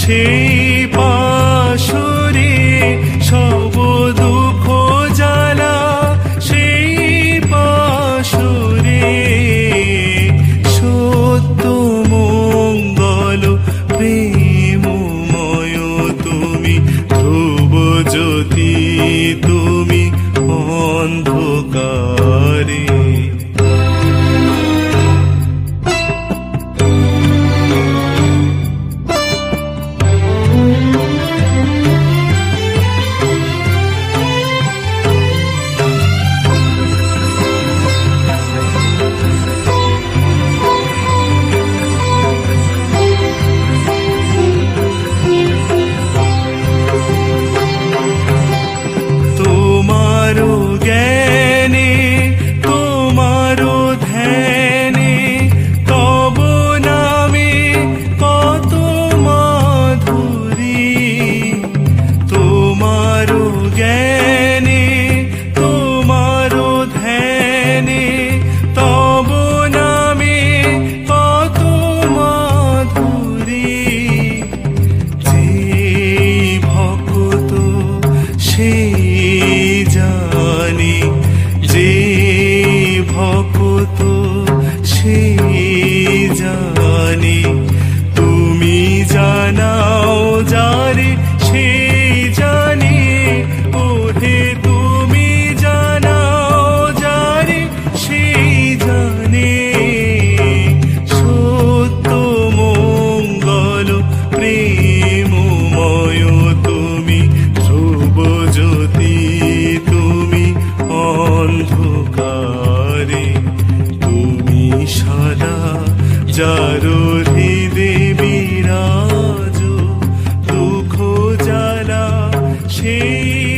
সেই পাশরে সব দুঃখ জ্বালা, সেই পাশরে সত্য মঙ্গল প্রেমময় তুমি, ধ্রুব জ্যোতি তুমি অন্ধকারে। জ্ঞানে তোমারো ধ্যানে তব নামে কত মাধুরী, তোমারো জ্ঞানে তোমারো ধ্যানে তব নামে কত মাধুরী। যে ভক্ত সেই জানি, যে ভক্ত সে জানি, তুমি জানাও যারে সে জানে, ওহে তুমি জানাও যারে সে জানে। সত্য মঙ্গল প্রেমময় তুমি, ধ্রুব জ্যোতি তুমি অন্ধকারে। তুমি সদা যারো হৃদে বিরাজ, দুঃখ জ্বালা সেই